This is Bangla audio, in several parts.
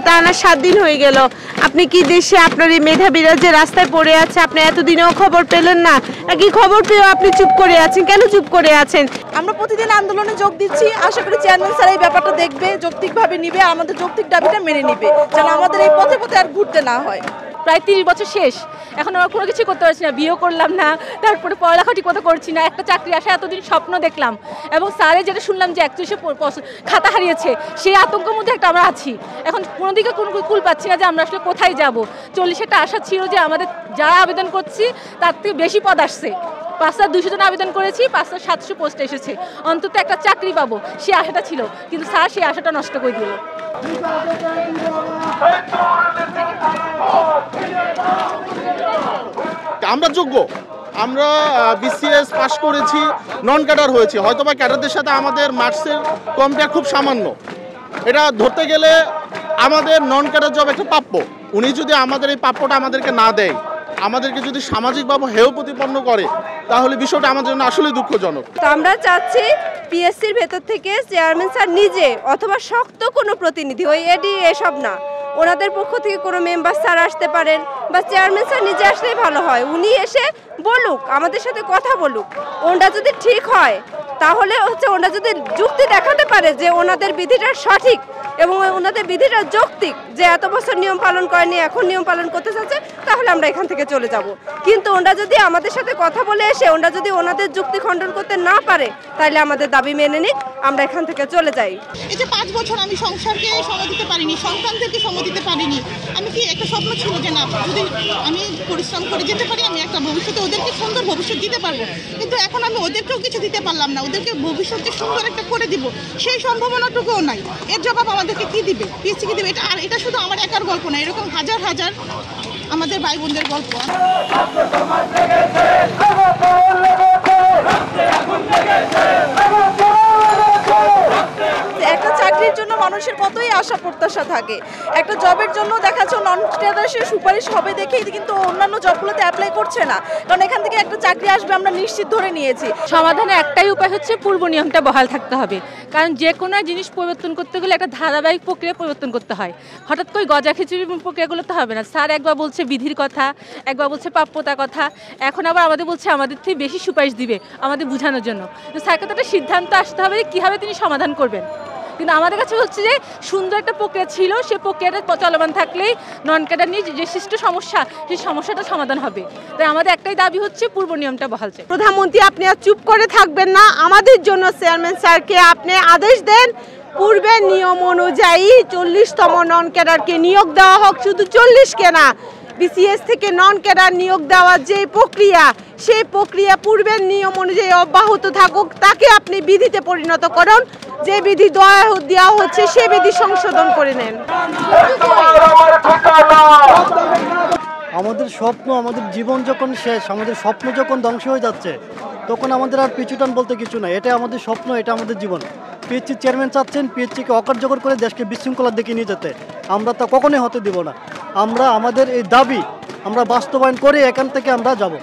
টানা 7 দিন হয়ে গেল। আপনি কি দেশে আপনার এই মেধাবীরা যে রাস্তায় পড়ে আছে আপনি এতদিনেও খবর পেলেন না, নাকি খবর পেয়েও আপনি চুপ করে আছেন? কেন চুপ করে আছেন? আমরা প্রতিদিন আন্দোলনে যোগ দিচ্ছি, আশা করি চেয়ারম্যান স্যার এই ব্যাপারটা দেখবে, যৌক্তিকভাবে নিবে, আমাদের যৌক্তিক দাবিটা মেনে নিবে, যেন আমাদের এই পথে পথে আর ঘুরতে না হয়। প্রায় 30 বছর শেষ, এখন আমরা কোনো কিছু করতে পারছি না, বিয়েও করলাম না, তারপরে পড়ালেখা ঠিক মতো করছি না, একটা চাকরি আসা এতদিন স্বপ্ন দেখলাম, এবং স্যারে যেটা শুনলাম যে 4100 খাতা হারিয়েছে, সেই আতঙ্কের মধ্যে একটা আমরা আছি। এখন কোনো দিকে কোনো কুল পাচ্ছি না যে আমরা আসলে কোথায় যাব। 40-টা আশা ছিল যে আমাদের যারা আবেদন করছি তার থেকে বেশি পদ আসছে, 5200 জন আবেদন করেছি, 5700 পোস্ট এসেছে, অন্তত একটা চাকরি পাবো, সে আশাটা ছিল, কিন্তু স্যার সেই আশাটা নষ্ট করে দিল। আমরা যোগ্য, আমরা বিসিএস পাস করেছি, নন ক্যাডার হয়েছি, হয়তোবা ক্যাডারদের সাথে আমাদের মার্কসের কম্পেয়ার খুব সামান্য। এটা ধরতে গেলে আমাদের নন ক্যাডার জব একটা প্রাপ্য। উনি যদি আমাদের এই প্রাপ্যটা আমাদেরকে না দেয়, আমাদেরকে যদি সামাজিকভাবে হেয় প্রতিপন্ন করে, তাহলে বিষয়টা আমাদের জন্য আসলে দুঃখজনক। তো আমরা চাচ্ছি পিএসসির ভেতর থেকে চেয়ারম্যান স্যার নিজে অথবা শক্ত কোনো প্রতিনিধি, ওই এডি এসব না, ওনাদের পক্ষ থেকে কোনো মেম্বার স্যার আসতে পারেন বা চেয়ারম্যান স্যার নিজে আসলেই ভালো হয়। উনি এসে বলুক, আমাদের সাথে কথা বলুক, ওটা যদি ঠিক হয় তাহলে হচ্ছে ওরা যদি যুক্তি দেখাতে পারে যে ওনাদের বিধিটা সঠিক এবং ওনাদের বিধিটা যৌক্তিক, যে এত বছর নিয়ম পালন করেনি এখন নিয়ম পালন করতে চাচ্ছে, তাহলে আমরা এখান থেকে চলে যাব। কিন্তু ওরা যদি আমাদের সাথে কথা বলে এসে ওরা যদি ওনাদের যুক্তি খণ্ডন করতে না পারে, তাহলে আমাদের দাবি মেনে নিক, আমরা এখান থেকে চলে যাই। এই যে 5 বছর আমি সংসারকে সময় দিতে পারিনি, সন্তানদেরকে সময় দিতে পারিনি, আমি কি একটা স্বপ্ন ছিল যে না, যদি আমি পরিশ্রম করে যেতে পারি আমি একটা ভবিষ্যতে ওদেরকে সুন্দর ভবিষ্যৎ দিতে পারবো, কিন্তু এখন আমি ওদেরকেও কিছু দিতে পারলাম না, ওদেরকে ভবিষ্যৎ যে সুন্দর একটা করে দিব সেই সম্ভাবনাটুকুও নাই। এর জবাব আমাদেরকে কি দিবে, পিএসসি কি দিবে? এটা শুধু আমার একার গল্প না, এরকম হাজার হাজার আমাদের ভাই বোনদের গল্প। একটা চাকরির জন্য মানুষের কতই আশা প্রত্যাশা থাকে, একটা জবের জন্য দেখা যাচ্ছে নন ক্যাডারের সুপারিশ হবে দেখেই কিন্তু অন্যান্য জবগুলোতে অ্যাপ্লাই করছে না, কারণ এখান থেকে একটা চাকরি আসবে আমরা নিশ্চিত ধরে নিয়েছি। সমাধানের একটাই উপায় হচ্ছে পূর্ব নিয়মটা বহাল থাকতে হবে, কারণ যে কোনো জিনিস পরিবর্তন করতে গেলে একটা ধারাবাহিক প্রক্রিয়া পরিবর্তন করতে হয়, হঠাৎ করে গজা খিচুড়ি প্রক্রিয়াগুলো তো হবে না। স্যার একবার বলছে বিধির কথা, একবার বলছে প্রাপ্যতার কথা, এখন আবার আমাদের বলছে আমাদের থেকে বেশি সুপারিশ দিবে আমাদের বোঝানোর জন্য। তো স্যারকে তো একটা সিদ্ধান্ত আসতে হবে কীভাবে তিনি সমাধান করবেন। কিন্তু আমাদের কাছে হচ্ছে যে সুন্দর একটা প্রক্রিয়া ছিল, সেই প্রক্রিয়াটা চলমান থাকলেই নন ক্যাডার নিয়ে যে সৃষ্ট সমস্যা, সেই সমস্যাটা সমাধান হবে। তাই আমাদের একটাই দাবি হচ্ছে পূর্ব নিয়মটা বহাল চাই। প্রধানমন্ত্রী আপনি আর চুপ করে থাকবেন না, আমাদের জন্য চেয়ারম্যান স্যারকে আপনি আদেশ দেন পূর্বের নিয়ম অনুযায়ী 40তম নন ক্যাডারকে নিয়োগ দেওয়া হোক, শুধু 40কে না, বিসিএস থেকে নন ক্যাডার নিয়োগ দেওয়ার যে প্রক্রিয়া, সেই প্রক্রিয়া পূর্বের নিয়ম অনুযায়ী অব্যাহত থাকুক, তাকে আপনি বিধিতে পরিণত করুন, যে বিধি দেওয়া হচ্ছে সে বিধি সংশোধন করে নেন। আমাদের স্বপ্ন, আমাদের জীবন যখন শেষ, আমাদের স্বপ্ন যখন ধ্বংস হয়ে যাচ্ছে, তখন আমাদের আর পিছুটান বলতে কিছু না। এটা আমাদের স্বপ্ন, এটা আমাদের জীবন। পিএসসি চেয়ারম্যান চাচ্ছেন পিএসসিকে অকার্যকর করে দেশকে বিশৃঙ্খলার দিকে নিয়ে যেতে, আমরা তা কখনোই হতে দেব না। আমরা আমাদের এই দাবি আমরা বাস্তবায়ন করে এখান থেকে আমরা যাব।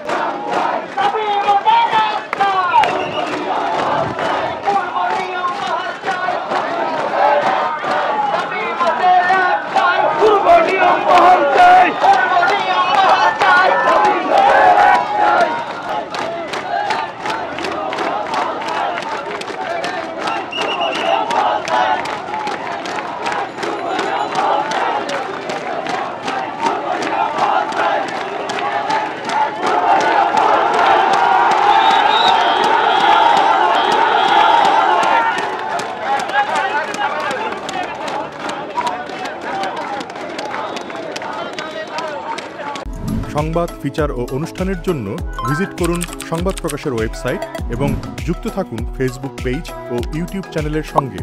সংবাদ, ফিচার ও অনুষ্ঠানের জন্য ভিজিট করুন সংবাদ প্রকাশের ওয়েবসাইট এবং যুক্ত থাকুন ফেসবুক পেজ ও ইউটিউব চ্যানেলের সঙ্গে।